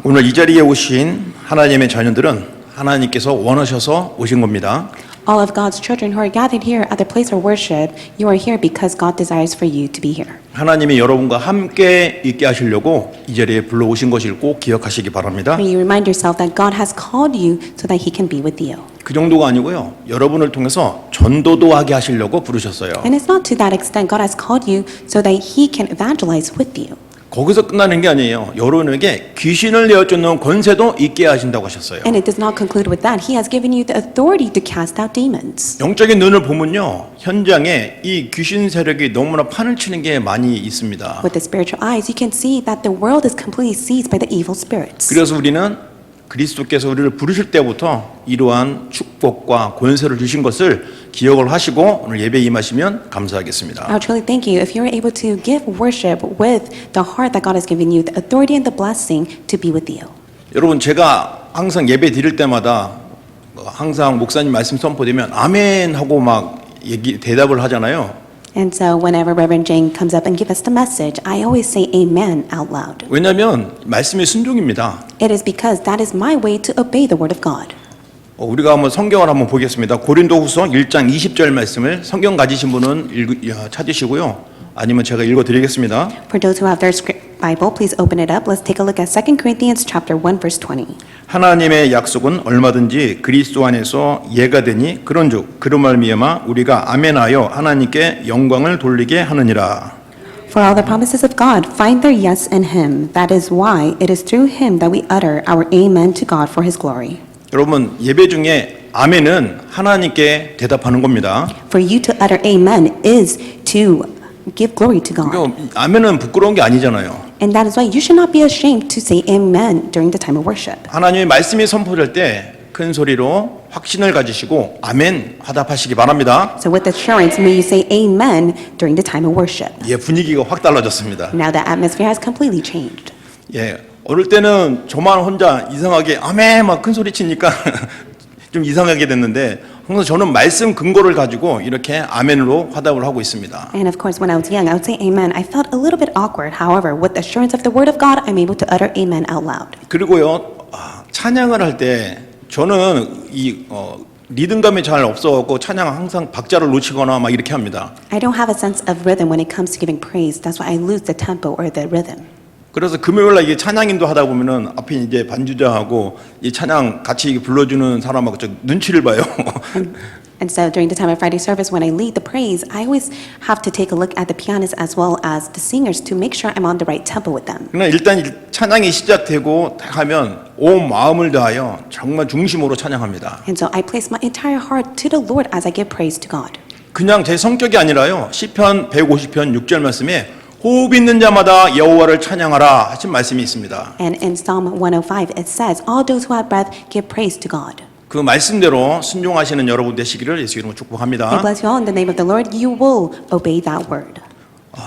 오늘 이 자리에 오신 하나님의 자녀들은 하나님께서 원하셔서 오신 겁니다. All of God's children who are gathered here at the place of worship, you are here because God desires for you to be here. 하나님이 여러분과 함께 있게 하시려고 이 자리에 불러오신 것을 꼭 기억하시기 바랍니다. May you remind yourself that God has called you so that He can be with you. 그 정도가 아니고요. 여러분을 통해서 전도도 하게 하시려고 부르셨어요. And it's not to that extent God has called you so that He can evangelize with you. 거기서 끝나는 게 아니에요. 여러분에게 귀신을 내어쫓는 권세도 있게 하신다고 하셨어요. And it does not conclude with that. He has given you the authority to cast out demons. 영적인 눈을 보면요. 현장에 이 귀신 세력이 너무나 판을 치는 게 많이 있습니다. With the spiritual eyes, you can see that the world is completely seized by the evil spirits. 그래서 우리는 그리스도께서 우리를 부르실 때부터 이러한 축복과 권세를 주신 것을 기억을 하시고 오늘 예배에 임하시면 감사하겠습니다. I would truly thank you if you are able to give worship with the heart that God has given you, the authority and the blessing to be with you. 여러분 제가 항상 예배 드릴 때마다 항상 목사님 말씀 선포되면 아멘 하고 막 대답을 하잖아요. And so whenever Reverend Jane comes up and gives us the message, I always say amen out loud. 왜냐하면 말씀이 순종입니다. It is because that is my way to obey the word of God. 우리가 한번 성경을 한번 보겠습니다. 고린도후서 1장 20절 말씀을 성경 가지신 분은 찾으시고요. 아니면 제가 읽어드리겠습니다. For those who have their Bible, please open it up. Let's take a look at 2 Corinthians chapter 1 verse 20. 하나님의 약속은 얼마든지 그리스도 안에서 예가 되니 그런즉 그로 말미암아 우리가 아멘하여 하나님께 영광을 돌리게 하느니라. For all the promises of God find their yes in Him. That is why it is through Him that we utter our amen to God for His glory. 여러분 예배 중에 아멘은 하나님께 대답하는 겁니다. For you to utter amen is to give glory to God. 그러니까 아멘은 부끄러운 게 아니잖아요. And that is why you should not be ashamed to say amen during the time of worship. 하나님의 말씀이 선포될 때 큰 소리로 확신을 가지시고 아멘 화답하시기 바랍니다. So with assurance, may you say amen during the time of worship. 예, 분위기가 확 달라졌습니다. Now the atmosphere has completely changed. 예, 어릴 때는 저만 혼자 이상하게 아멘 막 큰 소리 치니까 좀 이상하게 됐는데 항상 저는 말씀 근거를 가지고 이렇게 아멘으로 화답을 하고 있습니다. And of course, when I was young, I would say amen. I felt a little bit awkward. However, with the assurance of the word of God, I'm able to utter amen out loud. 그리고요, 찬양을 할 때 저는 리듬감이 잘 없어갖고 찬양 항상 박자를 놓치거나 막 이렇게 합니다. I don't have a sense of rhythm when it comes to giving praise. That's why I lose the tempo or the rhythm. 그래서 금요일 날 이게 찬양인도 하다 보면은 앞에 이제 반주자하고 이 찬양 같이 불러주는 사람하고 저 눈치를 봐요. And so during the time of Friday service, when I lead the praise, I always have to take a look at the pianists as well as the singers to make sure I'm on the right tempo with them. 그러나 일단 찬양이 시작되고 하면 온 마음을 다하여 정말 중심으로 찬양합니다. And so I place my entire heart to the Lord as I give praise to God. 그냥 제 성격이 아니라요. 시편 150편 6절 말씀에 호흡 있는 자마다 여호와를 찬양하라 하신 말씀이 있습니다. And in Psalm 105, it says, all those who have breath give praise to God. 그 말씀대로 순종하시는 여러분 되시기를 예수 이름으로 I 축복합니다. bless you all in the name of the Lord. You will obey that word.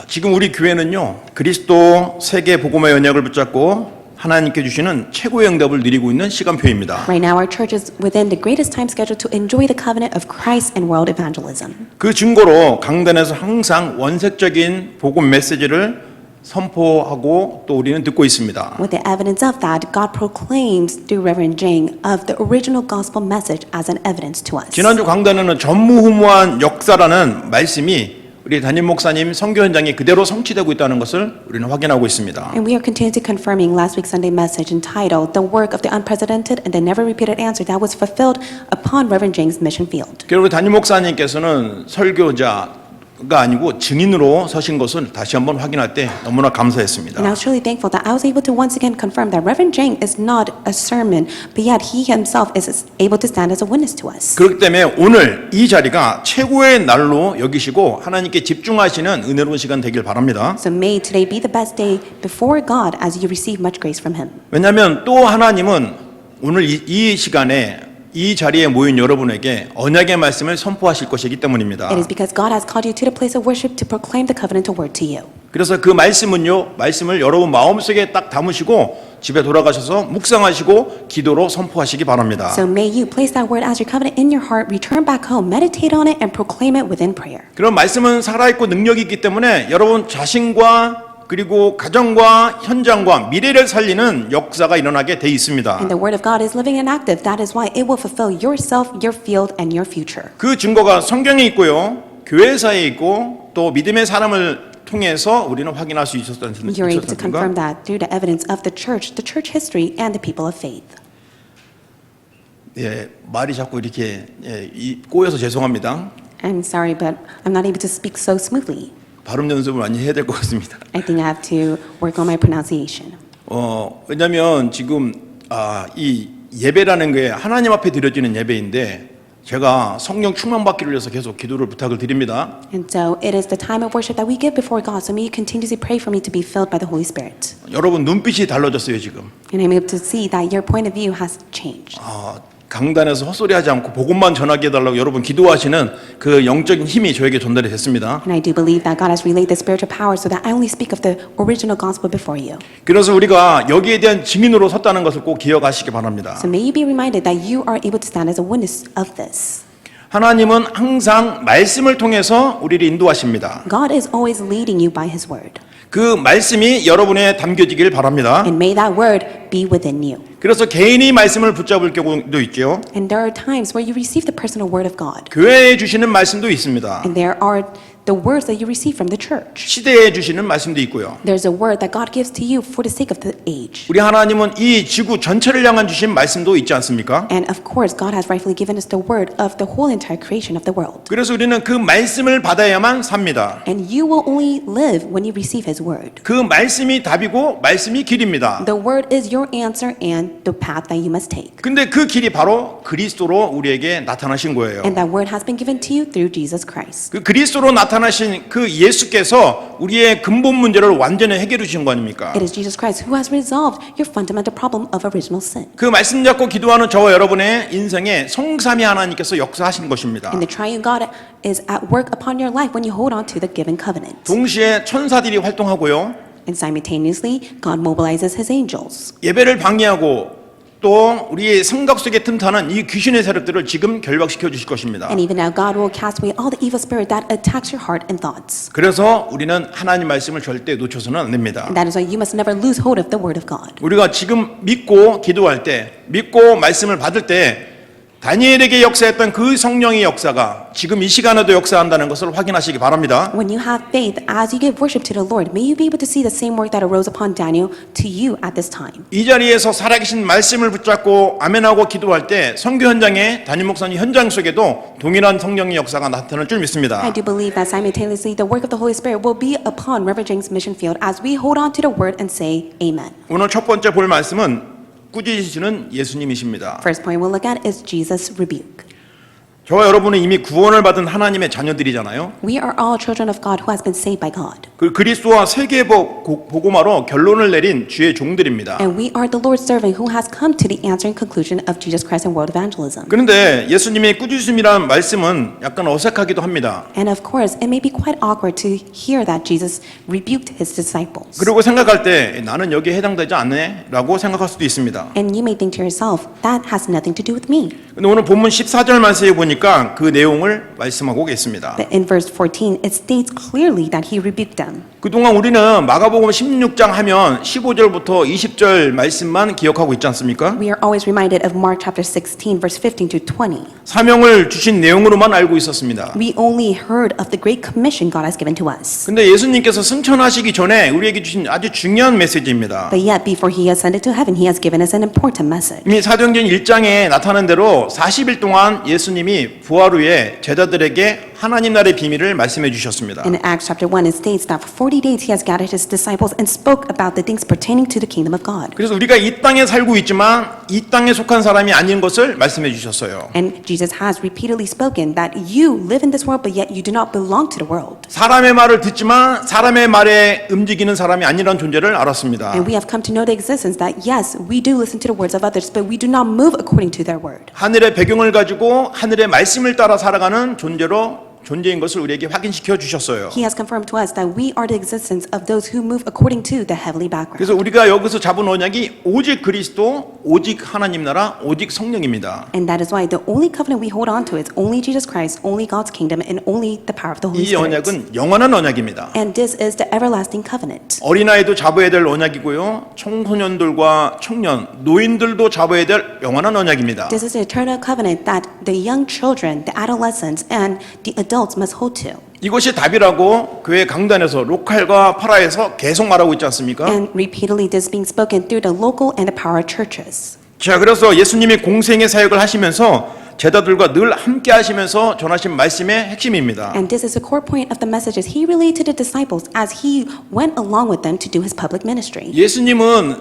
지금 우리 교회는요. 그리스도 세계 복음의 언약을 붙잡고 하나님께 주시는 최고의 응답을 누리고 있는 시간표입니다. Right now, our church is within the greatest time schedule to enjoy the covenant of Christ and world evangelism. 그 증거로 강단에서 항상 원색적인 복음 메시지를 선포하고 또 우리는 듣고 있습니다. With the evidence of that, God proclaims through Reverend Jane of the original gospel message as an evidence to us. 지난주 강단에는 전무후무한 역사라는 말씀이 우리 담임 목사님 선교 현장에 그대로 성취되고 있다는 것을 우리는 확인하고 있습니다. And we are continuing to confirming last week's Sunday message entitled "The Work of the Unprecedented and the Never Repeated Answer" that was fulfilled upon Reverend Jane's mission field. 그리고 담임 목사님께서는 설교자가 아니고 증인으로 서신 것을 다시 한번 확인할 때 너무나 감사했습니다. And I was truly thankful that I was able to once again confirm that Reverend Jane is not a sermon, but yet he himself is able to stand as a witness to us. 그렇기 때문에 오늘 이 자리가 최고의 날로 여기시고 하나님께 집중하시는 은혜로운 시간 되길 바랍니다. So may today be the best day before God as you receive much grace from Him. 왜냐하면 또 하나님은 오늘 이 시간에 이 자리에 모인 여러분에게 언약의 말씀을 선포하실 것이기 때문입니다. It is because God has called you to the place of worship to proclaim the covenantal word to you. 그래서 그 말씀을 여러분 마음속에 딱 담으시고 집에 돌아가셔서 묵상하시고 기도로 선포하시기 바랍니다. So may you place that word as your covenant in your heart, return back home, meditate on it, and proclaim it within prayer. 그런 말씀은 살아있고 능력이 있기 때문에 여러분 자신과 그리고 가정과 현장과 미래를 살리는 역사가 일어나게 돼 있습니다. And the word of God is living and active. That is why it will fulfill yourself, your field, and your future. 그 증거가 성경에 있고요, 교회사에 있고 또 믿음의 사람을 통해서 우리는 확인할 수 있었다는 You're able to confirm 것입니다. that through the evidence of the church history, and the people of faith. 예, 말이 자꾸 이렇게 꼬여서 죄송합니다. I'm sorry, but I'm not able to speak so smoothly. 발음 연습을 많이 해야 될 것 같습니다. I think I have to work on my pronunciation. 왜냐하면 지금 이 예배라는 게 하나님 앞에 드려지는 예배인데 제가 성령 충만받기를 위해서 계속 기도를 부탁을 드립니다. And so it is the time of worship that we give before God. So may you continuously pray for me to be filled by the Holy Spirit. 여러분 눈빛이 달라졌어요 지금. And I'm able to see that your point of view has changed. 강단에서 헛소리하지 않고 복음만 전하게 해달라고 여러분 기도하시는 그 영적인 힘이 저에게 전달이 됐습니다. And I do believe that God has relayed the spiritual power so that I only speak of the original gospel before you. 그래서 우리가 여기에 대한 증인으로 섰다는 것을 꼭 기억하시기 바랍니다. So may you be reminded that you are able to stand as a witness of this. 하나님은 항상 말씀을 통해서 우리를 인도하십니다. God is always leading you by His word. 그 말씀이 여러분에 담겨지길 바랍니다. And may that word be within you. 그래서 개인이 말씀을 붙잡을 경우도 있죠. And there are times where you receive the personal word of God. 교회에 주시는 말씀도 있습니다. And there are the words that you receive from the church. 시대에 주시는 말씀도 있고요. There's a word that God gives to you for the sake of the age. 우리 하나님은 이 지구 전체를 향한 주신 말씀도 있지 않습니까? And of course, God has rightfully given us the word of the whole entire creation of the world. 그래서 우리는 그 말씀을 받아야만 삽니다. And you will only live when you receive His word. 그 말씀이 답이고 말씀이 길입니다. The word is your answer and the path that you must take. 근데 그 길이 바로 그리스도로 우리에게 나타나신 거예요. And that word has been given to you through Jesus Christ. 그 그리스도로 나타나신 그 예수께서 우리의 근본 문제를 완전히 해결해 주신 거 아닙니까? It is Jesus Christ who has resolved your fundamental problem of original sin. 그 말씀 잡고 기도하는 저와 여러분의 인생에 성삼위 하나님께서 역사하신 것입니다. And the triune God is at work upon your life when you hold on to the given covenant. 동시에 천사들이 활동하고요. And simultaneously, God mobilizes His angels. 예배를 방해하고 또 우리의 생각 속에 틈타는 이 귀신의 세력들을 지금 결박시켜 주실 것입니다. And even now, God will cast away all the evil spirit that attacks your heart and thoughts. 그래서 우리는 하나님 말씀을 절대 놓쳐서는 안 됩니다. And that is why you must never lose hold of the word of God. 우리가 지금 믿고 기도할 때, 믿고 말씀을 받을 때 다니엘에게 역사했던 그 성령의 역사가 지금 이 시간에도 역사한다는 것을 확인하시기 바랍니다. When you have faith, as you give worship to the Lord, may you be able to see the same work that arose upon Daniel to you at this time. 이 자리에서 살아계신 말씀을 붙잡고 아멘하고 기도할 때 선교 현장에 담임 목사님 현장 속에도 동일한 성령의 역사가 나타날 줄 믿습니다. I do believe that simultaneously the work of the Holy Spirit will be upon Reverend James Mission Field as we hold on to the word and say Amen. 오늘 첫 번째 볼 말씀은 꾸짖으시는 예수님이십니다. First point we'll look at is Jesus' rebuke. 저와 여러분은 이미 구원을 받은 하나님의 자녀들이잖아요. We are all children of God who has been saved by God. 그 그리스도와 세계복 복음화로 결론을 내린 주의 종들입니다. And we are the Lord's servant who has come to the answering conclusion of Jesus Christ and world evangelism. 그런데 예수님의 꾸짖음이라는 말씀은 약간 어색하기도 합니다. And of course, it may be quite awkward to hear that Jesus rebuked his disciples. 그리고 생각할 때 나는 여기에 해당되지 않네 라고 생각할 수도 있습니다. And you may think to yourself, that has nothing to do with me. 근데 오늘 본문 14절 말씀에 보니까 그 내용을 말씀하고 계십니다. But in verse 14, it states clearly that he rebuked them. 그동안 우리는 마가복음 16장 하면 15절부터 20절 말씀만 기억하고 있지 않습니까? We are always reminded of Mark chapter 16, verse 15 to 20. 사명을 주신 내용으로만 알고 있었습니다. We only heard of the great commission God has given to us. 근데 예수님께서 승천하시기 전에 우리에게 주신 아주 중요한 메시지입니다. But yet, before he ascended to heaven, he has given us an important message. 이미 사도행전 1장에 나타난 대로 40일 동안 예수님이 부활 후에 제자들에게 하나님 나라의 비밀을 말씀해 주셨습니다. In Acts chapter 1, it states that for 40 days he has gathered his disciples and spoke about the things pertaining to the kingdom of God. 그래서 우리가 이 땅에 살고 있지만 이 땅에 속한 사람이 아닌 것을 말씀해 주셨어요. And Jesus has repeatedly spoken that you live in this world, but yet you do not belong to the world. 사람의 말을 듣지만 사람의 말에 움직이는 사람이 아니라는 존재를 알았습니다. And we have come to know the existence that yes, we do listen to the words of others, but we do not move according to their word. 하늘의 배경을 가지고 하늘의 말씀을 따라 살아가는 존재로 존재인 것을 우리에게 확인시켜 주셨어요. He has confirmed to us that we are the existence of those who move according to the heavenly background. 그래서 우리가 여기서 잡은 언약이 오직 그리스도, 오직 하나님 나라, 오직 성령입니다. And that is why the only covenant we hold on to is only Jesus Christ, only God's kingdom, and only the power of the Holy 이 Spirit. 언약은 영원한 언약입니다. And this is the everlasting covenant. 어린아이도 잡아야 될 언약이고요. 청소년들과 청년, 노인들도 잡아야 될 영원한 언약입니다. This is the eternal covenant that the young children, the adolescents, and the adults must hold to. 이것이 답이라고 교회 강단에서 로컬과 파라에서 계속 말하고 있지 않습니까? And repeatedly this is being spoken through the local and the power churches. 자, 그래서 예수님이 공생의 사역을 하시면서 제자들과 늘 함께 하시면서 전하신 말씀의 핵심입니다. And this is the core point of the messages he relayed to the disciples as he went along with them to do his public ministry. 예수님은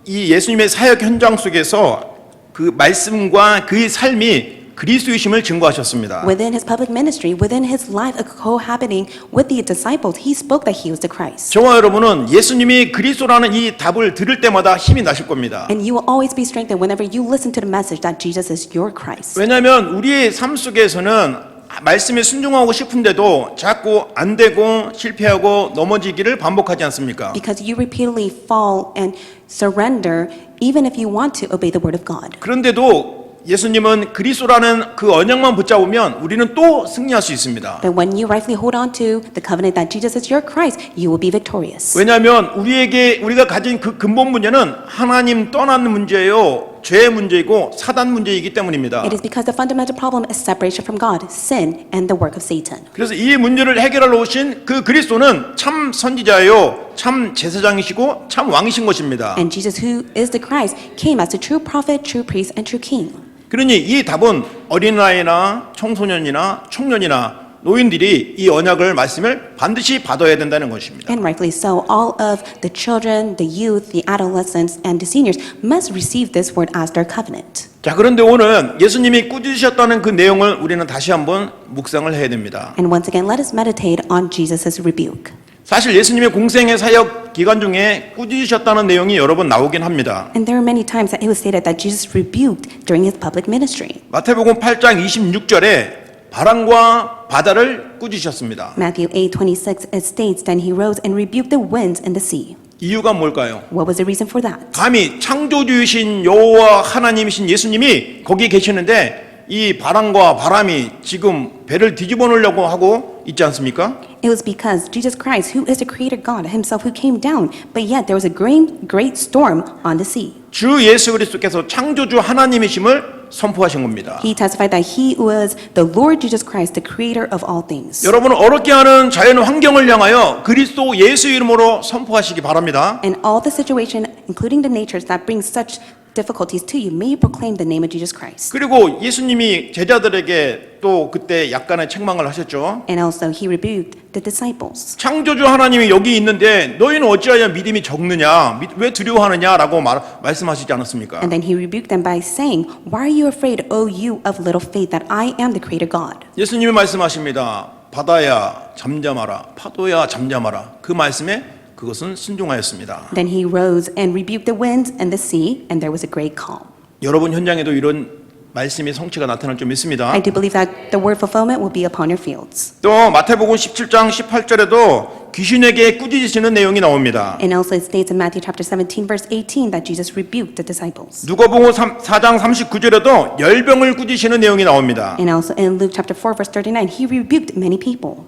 이 예수님의 사역 현장 속에서 그 말씀과 그의 삶이 그리스도이심을 증거하셨습니다. Within his public ministry, within his life cohabiting with the disciples, he spoke that he was the Christ. 저와 여러분은 예수님이 그리스도라는 이 답을 들을 때마다 힘이 나실 겁니다. And you will always be strengthened whenever you listen to the message that Jesus is your Christ. 왜냐하면 우리의 삶 속에서는 말씀에 순종하고 싶은데도 자꾸 안 되고 실패하고 넘어지기를 반복하지 않습니까? Because you repeatedly fall and surrender even if you want to obey the word of God. 그런데도 예수님은 그리스도라는 그 언약만 붙잡으면 우리는 또 승리할 수 있습니다. But when you rightfully hold on to the covenant that Jesus is your Christ, you will be victorious. 왜냐하면 우리가 가진 그 근본 문제는 하나님 떠나는 문제예요. 죄의 문제이고 사단 문제이기 때문입니다. It is because the fundamental problem is separation from God, sin, and the work of Satan. 그래서 이 문제를 해결하러 오신 그 그리스도는 참 선지자예요. 참 제사장이시고 참 왕이신 것입니다. And Jesus, who is the Christ, came as the true prophet, true priest, and true king. 그러니 이 답은 어린아이나 청소년이나 청년이나 노인들이 이 언약을 말씀을 반드시 받아야 된다는 것입니다. And rightfully so, all of the children, the youth, the adolescents, and the seniors must receive this word as their covenant. 자, 그런데 오늘 예수님이 꾸짖으셨다는 그 내용을 우리는 다시 한번 묵상을 해야 됩니다. And once again, let us meditate on Jesus' rebuke. 사실 예수님의 공생의 사역 기간 중에 꾸짖으셨다는 내용이 여러 번 나오긴 합니다. And there are many times that it was stated that Jesus rebuked during his public ministry. 마태복음 8장 26절에 바람과 바다를 꾸짖으셨습니다. Matthew 8:26, it states, Then he rose and rebuked the winds and the sea. 이유가 뭘까요? What was the reason for that? 감히 창조주이신 여호와 하나님이신 예수님이 거기 계시는데 이 바람과 바람이 지금 배를 뒤집어 놓으려고 하고 있지 않습니까? It was because Jesus Christ, who is the creator God himself, who came down, but yet there was a great storm on the sea. 주 예수 그리스도께서 창조주 하나님이심을 선포하신 겁니다. He testified that he was the Lord Jesus Christ, the creator of all things. 여러분은 어렵게 하는 자연 환경을 향하여 그리스도 예수 이름으로 선포하시기 바랍니다. And all the situation, including the natures that bring such difficulties to you, may you proclaim the name of Jesus Christ. 그리고 예수님이 제자들에게 또 그때 약간의 책망을 하셨죠. And also he rebuked the disciples. 창조주 하나님이 여기 있는데 너희는 어찌하여 믿음이 적느냐, 왜 두려워하느냐라고 말씀하시지 않았습니까? And then he rebuked them by saying, Why are you afraid, O you of little faith, that I am the creator God? 예수님이 말씀하십니다. 바다야 잠잠하라, 파도야 잠잠하라. 그 말씀에 그것은 순종하였습니다. Then he rose and rebuked the winds and the sea, and there was a great calm. 여러분 현장에도 이런 말씀의 성취가 나타날 줄 믿습니다. I do believe that the word fulfillment will be upon your fields. 또 마태복음 17장 18절에도 귀신에게 꾸짖으시는 내용이 나옵니다. And also it states in Matthew chapter 17, verse 18, that Jesus rebuked the disciples. 누가복음 4장 39절에도 열병을 꾸짖으시는 내용이 나옵니다. And also in Luke chapter 4, verse 39, he rebuked many people.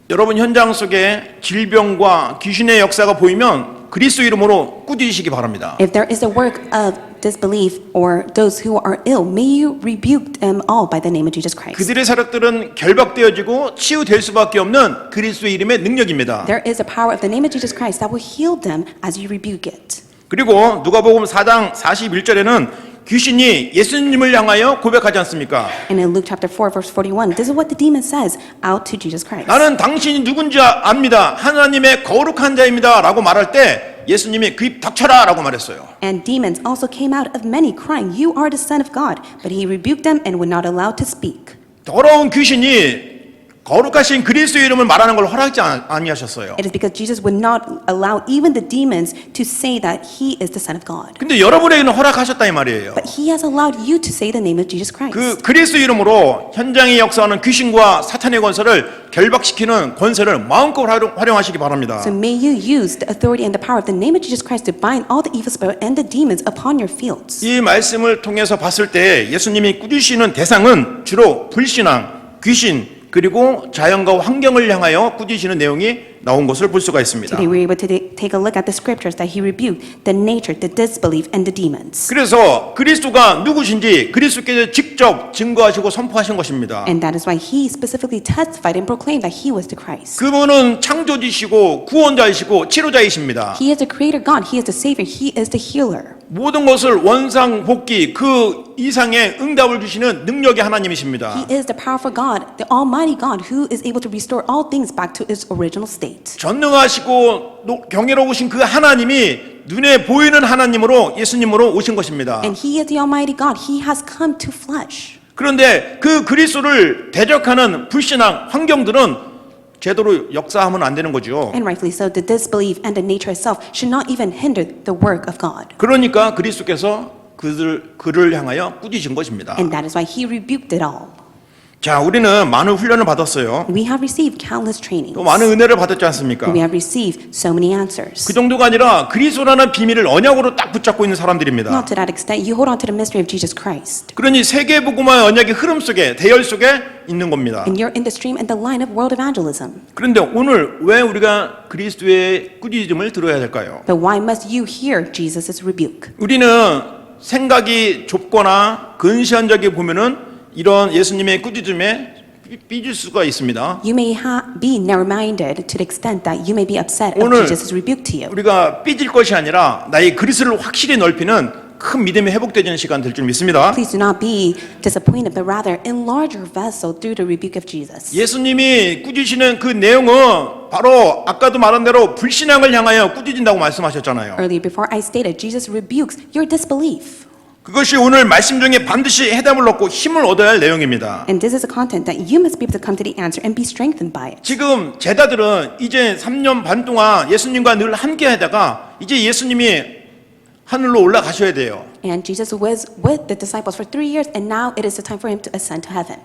여러분 현장 속에 질병과 귀신의 역사가 보이면 그리스도 이름으로 꾸짖으시기 바랍니다. If there is a work of disbelief or those who are ill, may you rebuke them all by the name of Jesus Christ. 그들의 세력들은 결박되어지고 치유될 수밖에 없는 그리스도의 이름의 능력입니다. There is a power of the name of Jesus Christ that will heal them as you rebuke it. 그리고 누가복음 4장 41절에는 귀신이 예수님을 향하여 고백하지 않습니까? And in Luke chapter 4, verse 41, this is what the demon says out to Jesus Christ. 나는 당신이 누군지 압니다. 하나님의 거룩한 자입니다. 라고 말할 때 예수님이 그 입 닥쳐라 라고 말했어요. And demons also came out of many, crying, You are the Son of God. But he rebuked them and would not allow to speak. 더러운 귀신이 거룩하신 그리스도의 이름을 말하는 걸 허락하지 아니하셨어요. It is because Jesus would not allow even the demons to say that he is the Son of God. 근데 여러분에게는 허락하셨다 이 말이에요. But he has allowed you to say the name of Jesus Christ. 그 그리스도 이름으로 현장에 역사하는 귀신과 사탄의 권세를 결박시키는 권세를 마음껏 활용하시기 바랍니다. So may you use the authority and the power of the name of Jesus Christ to bind all the evil spirit and the demons upon your fields. 이 말씀을 통해서 봤을 때 예수님이 꾸짖으시는 대상은 주로 불신앙, 귀신, 그리고 자연과 환경을 향하여 꾸짖으시는 내용이 나온 것을 볼 수가 있습니다. Today we were able to take a look at the scriptures that he rebuked the nature, the disbelief, and the demons. 그래서 그리스도가 누구신지 그리스도께서 직접 증거하시고 선포하신 것입니다. And that is why he specifically testified and proclaimed that he was the Christ. 그분은 창조주시고 구원자이시고 치료자이십니다. He is the creator God, he is the savior, he is the healer. 모든 것을 원상복귀 그 이상의 응답을 주시는 능력의 하나님이십니다. He is the powerful God, the almighty God who is able to restore all things back to its original state. 전능하시고 경외로우신 그 하나님이 눈에 보이는 하나님으로 예수님으로 오신 것입니다. And he is the almighty God, he has come to flesh. 그런데 그 그리스도를 대적하는 불신앙 환경들은 제대로 역사하면 안 되는 거죠. And rightfully so, the disbelief and the nature itself should not even hinder the work of God. 그러니까 그리스도께서 그를 향하여 꾸짖으신 것입니다. And that is why he rebuked it all. 자, 우리는 많은 훈련을 받았어요. We have received countless trainings. 또 많은 은혜를 받았지 않습니까? We have received so many answers. 그 정도가 아니라 그리스도라는 비밀을 언약으로 딱 붙잡고 있는 사람들입니다. Not to that extent, you hold on to the mystery of Jesus Christ. 그러니 세계복음화의 언약의 흐름 속에 대열 속에 있는 겁니다. And you're in the stream and the line of world evangelism. 그런데 오늘 왜 우리가 그리스도의 꾸짖음을 들어야 될까요? But why must you hear Jesus' rebuke? 우리는 생각이 좁거나 근시안적이 보면은 이런 예수님의 꾸짖음에 삐질 수가 있습니다. You may be narrow-minded to the extent that you may be upset of 오늘 Jesus' rebuke to you. 우리가 삐질 것이 아니라 나의 그리스도를 확실히 넓히는 큰 믿음이 회복되는 시간 될 줄 믿습니다. Please do not be disappointed, but rather enlarge your vessel through the rebuke of Jesus. 예수님이 꾸짖으시는 그 내용은 바로 아까도 말한 대로 불신앙을 향하여 꾸짖는다고 말씀하셨잖아요. Earlier, before I stated, Jesus rebukes your disbelief. 그것이 오늘 말씀 중에 반드시 해답을 얻고 힘을 얻어야 할 내용입니다. And this is a content that you must be able to come to the answer and be strengthened by it. 지금 제자들은 이제 3년 반 동안 예수님과 늘 함께 하다가 이제 예수님이 하늘로 올라가셔야 돼요. And Jesus was with the disciples for 3 years, and now it is the time for him to ascend to heaven.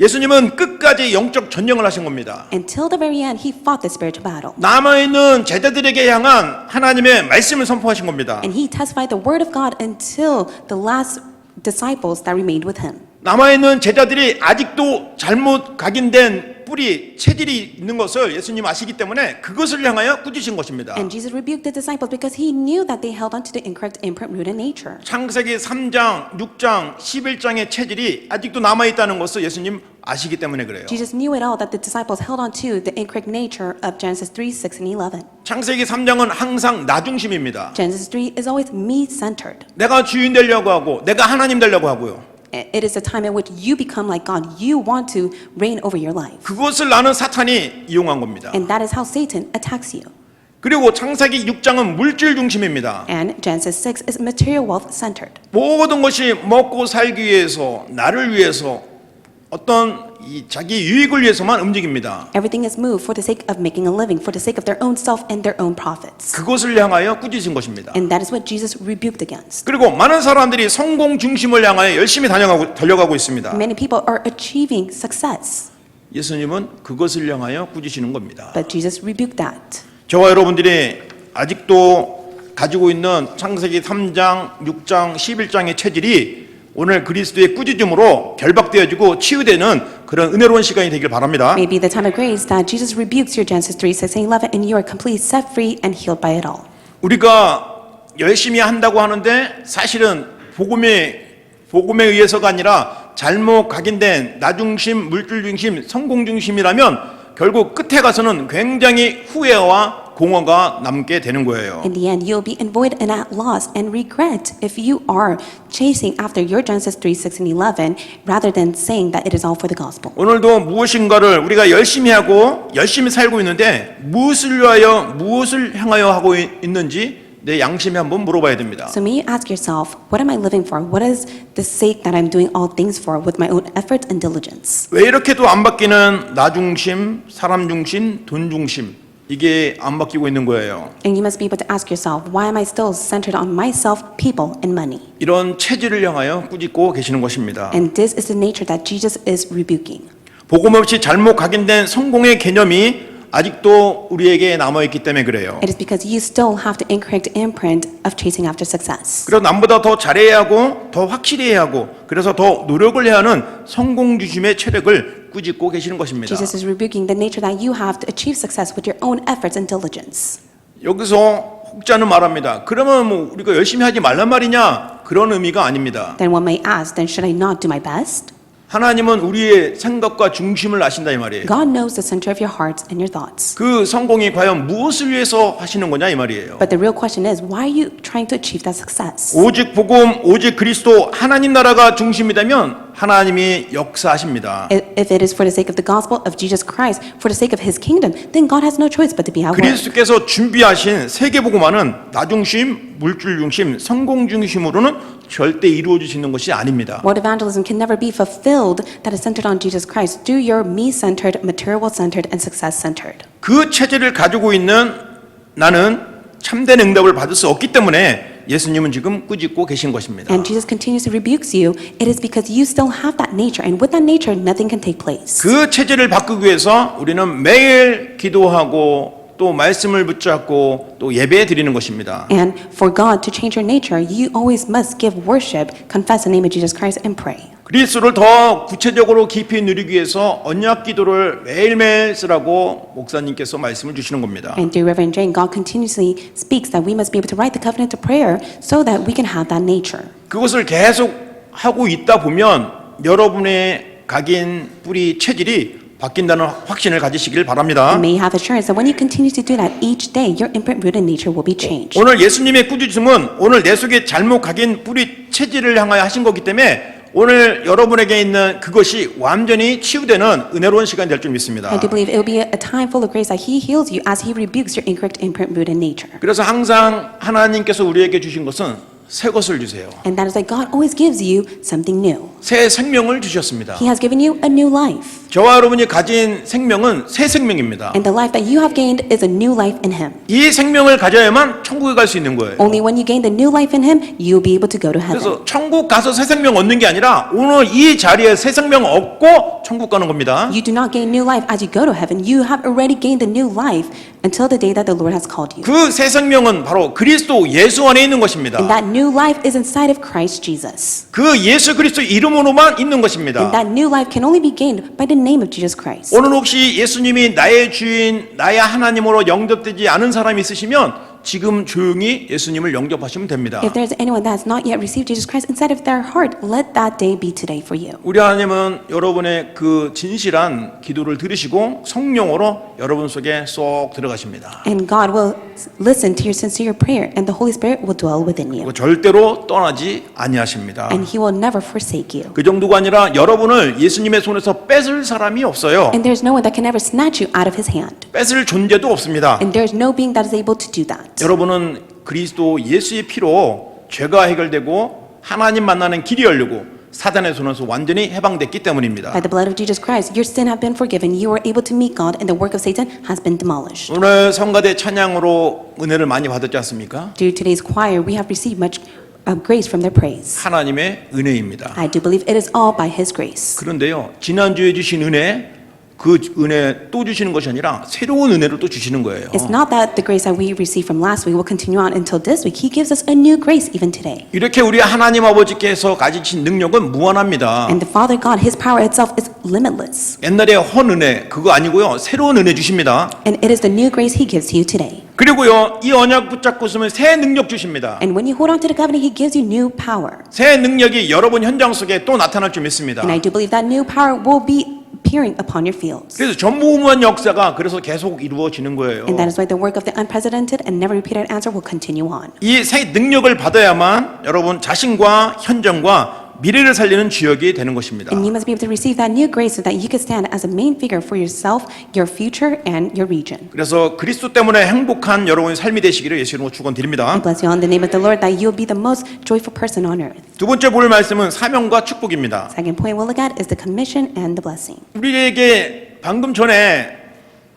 예수님은 끝까지 영적 전쟁을 하신 겁니다. Until the very end, he fought the spiritual battle. 남아있는 제자들에게 향한 하나님의 말씀을 선포하신 겁니다. And he testified the word of God until the last disciples that remained with him. 남아있는 제자들이 아직도 잘못 각인된 뿌리, 체질이 있는 것을 예수님 아시기 때문에 그것을 향하여 꾸짖으신 것입니다. And Jesus rebuked the disciples because he knew that they held on to the incorrect imprint rooted in nature. 창세기 3장, 6장, 11장의 체질이 아직도 남아있다는 것을 예수님 아시기 때문에 그래요. Jesus knew it all that the disciples held on to the incorrect nature of Genesis 3, 6, and 11. 창세기 3장은 항상 나 중심입니다. Genesis 3 is always me-centered. 내가 주인 되려고 하고 내가 하나님 되려고 하고요. It is a time in which you become like God. You want to reign over your life. 그것을 나는 사탄이 이용한 겁니다. And that is how Satan attacks you. 그리고 창세기 6장은 물질 중심입니다. And Genesis 6 is material wealth centered. 모든 것이 먹고 살기 위해서 나를 위해서 어떤 자기 유익을 위해서만 움직입니다. Everything is moved for the sake of making a living, for the sake of their own self and their own profits. 그것을 향하여 꾸짖으신 것입니다. And that is what Jesus rebuked against. 그리고 많은 사람들이 성공 중심을 향하여 열심히 달려가고 있습니다. Many people are achieving success, 예수님은 그것을 향하여 꾸짖으시는 겁니다. but Jesus rebuked that. 저와 여러분들이 아직도 가지고 있는 창세기 3장, 6장, 11장의 체질이 오늘 그리스도의 꾸짖음으로 결박되어지고 치유되는 그런 은혜로운 시간이 되길 바랍니다. May be the time of grace that Jesus rebukes your Genesis 3, 6, and 11, and you are completely set free and healed by it all. 우리가 열심히 한다고 하는데 사실은 복음에 의해서가 아니라 잘못 각인된 나 중심, 물질 중심, 성공 중심이라면 결국 끝에 가서는 굉장히 후회와 공허가 남게 되는 거예요. In the end, you'll be void and at loss and regret if you are chasing after your Genesis 3, 6, and 11 rather than saying that it is all for the gospel. 오늘도 무엇인가를 우리가 열심히 하고 열심히 살고 있는데 무엇을 위하여 무엇을 향하여 하고 있는지 내 양심에 한번 물어봐야 됩니다. So may you ask yourself, what am I living for? What is the sake that I'm doing all things for with my own effort and diligence? 왜 이렇게도 안 바뀌는 나 중심, 사람 중심, 돈 중심 이게 안 바뀌고 있는 거예요. And you must be able to ask yourself, why am I still centered on myself, people, and money? 이런 체질을 향하여 꾸짖고 계시는 것입니다. And this is the nature that Jesus is rebuking. 복음 없이 잘못 각인된 성공의 개념이 아직도 우리에게 남아있기 때문에 그래요. It is because you still have the incorrect imprint of chasing after success. 그래서 남보다 더 잘해야 하고 더 확실히 해야 하고 그래서 더 노력을 해야 하는 성공 중심의 체력을 꾸짖고 계시는 것입니다. Jesus is rebuking the nature that you have to achieve success with your own efforts and diligence. 여기서 혹자는 말합니다. 그러면 뭐 우리가 열심히 하지 말란 말이냐? 그런 의미가 아닙니다. Then one may ask, then should I not do my best? 하나님은 우리의 생각과 중심을 아신다 이 말이에요. God knows the center of your hearts and your thoughts. 그 성공이 과연 무엇을 위해서 하시는 거냐 이 말이에요. But the real question is, why are you trying to achieve that success? 오직 복음, 오직 그리스도, 하나님 나라가 중심이라면 하나님이 역사하십니다. If it is for the sake of the gospel of Jesus Christ, for the sake of His kingdom, then God has no choice but to be at work. 그리스도께서 준비하신 세계복음화는 나 중심, 물질 중심, 성공 중심으로는 절대 이루어지시는 것이 아닙니다. World evangelism can never be fulfilled that is centered on Jesus Christ through your me-centered, material-centered, and success-centered. 그 체질을 가지고 있는 나는 참된 응답을 받을 수 없기 때문에 예수님은 지금 꾸짖고 계신 것입니다. And Jesus continuously rebukes you. It is because you still have that nature, and with that nature, nothing can take place. 그 체질을 바꾸기 위해서 우리는 매일 기도하고 또 말씀을 붙잡고 또 예배 드리는 것입니다. And for God to change your nature, you always must give worship, confess the name of Jesus Christ, and pray. 그리스도를 더 구체적으로 깊이 누리기 위해서 언약 기도를 매일매일 쓰라고 목사님께서 말씀을 주시는 겁니다. And through Reverend Jane, God continuously speaks that we must be able to write the covenant of prayer so that we can have that nature. 그것을 계속 하고 있다 보면 여러분의 각인 뿌리 체질이 바뀐다는 확신을 가지시길 바랍니다. You may have assurance that when you continue to do that each day, your imprint-rooted nature will be changed. 오늘 예수님의 꾸짖음은 오늘 내 속에 잘못 각인 뿌리 체질을 향하여 하신 거기 때문에 오늘 여러분에게 있는 그것이 완전히 치유되는 은혜로운 시간이 될 줄 믿습니다. I do believe it will be a time full of grace that He heals you as He rebukes your incorrect imprint-rooted nature. 그래서 항상 하나님께서 우리에게 주신 것은 새 것을 주세요. And that is why God always gives you something new. 새 생명을 주셨습니다. He has given you a new life. 저와 여러분이 가진 생명은 새 생명입니다. And the life that you have gained is a new life in Him. 이 생명을 가져야만 천국에 갈 수 있는 거예요. Only when you gain the new life in Him, you will be able to go to heaven. 그래서 천국 가서 새 생명 얻는 게 아니라 오늘 이 자리에 새 생명 얻고 천국 가는 겁니다. You do not gain new life as you go to heaven. You have already gained the new life until the day that the Lord has called you. 그 새 생명은 바로 그리스도 예수 안에 있는 것입니다. And that new life is inside of Christ Jesus. 그 예수 그리스도 이름으로만 있는 And 것입니다. that new life can only be gained by the name of Jesus Christ. 오늘 혹시 예수님이 나의 주인, 나의 하나님으로 영접되지 않은 사람이 있으시면 지금 조용히 예수님을 영접하시면 됩니다. If there's anyone that has not yet received Jesus Christ inside of their heart, let that day be today for you. 우리 하나님은 여러분의 그 진실한 기도를 들으시고 성령으로 여러분 속에 쏙 들어가십니다. And God will listen to your sincere prayer, and the Holy Spirit will dwell within you. 그리고 절대로 떠나지 아니하십니다. And He will never forsake you. 그 정도가 아니라 여러분을 예수님의 손에서 뺏을 사람이 없어요. And there's no one that can ever snatch you out of His hand. 뺏을 존재도 없습니다. And there's no being that is able to do that. 여러분은 그리스도 예수의 피로 죄가 해결되고 하나님 만나는 길이 열리고 사단의 손에서 완전히 해방됐기 때문입니다. By the blood of Jesus Christ, your sin have been forgiven. You are able to meet God, and the work of Satan has been demolished. 오늘 성가대 찬양으로 은혜를 많이 받았지 않습니까? Through today's choir, we have received much grace from their praise. 하나님의 은혜입니다. I do believe it is all by His grace. 그런데요, 지난주에 주신 은혜, 그 은혜 또 주시는 것이 아니라 새로운 은혜를 또 주시는 거예요. It's not that the grace that we received from last week will continue on until this week. He gives us a new grace even today. 이렇게 우리 하나님 아버지께서 가지신 능력은 무한합니다. And the Father God, His power itself is limitless. 옛날에 헌 은혜 그거 아니고요, 새로운 은혜 주십니다. And it is the new grace He gives to you today. 그리고요, 이 언약 붙잡고 있으면 새 능력 주십니다. And when you hold on to the covenant, He gives you new power. 새 능력이 여러분 현장 속에 또 나타날 줄 믿습니다. And I do believe that new power will be appearing upon your fields. 그래서 전무후무한 역사가 그래서 계속 이루어지는 거예요. And that is why the work of the unprecedented and never repeated answer will continue on. 이 새 능력을 받아야만 여러분 자신과 현장과 미래를 살리는 주역이 되는 것입니다. And you must be able to receive that new grace so that you can stand as a main figure for yourself, your future, and your region. 그래서 그리스도 때문에 행복한 여러분의 삶이 되시기를 예수 이름으로 축원드립니다. I bless you all in the name of the Lord that you'll be the most joyful person on earth. 두 번째 볼 말씀은 사명과 축복입니다. Second point we'll look at is the commission and the blessing. 우리에게 방금 전에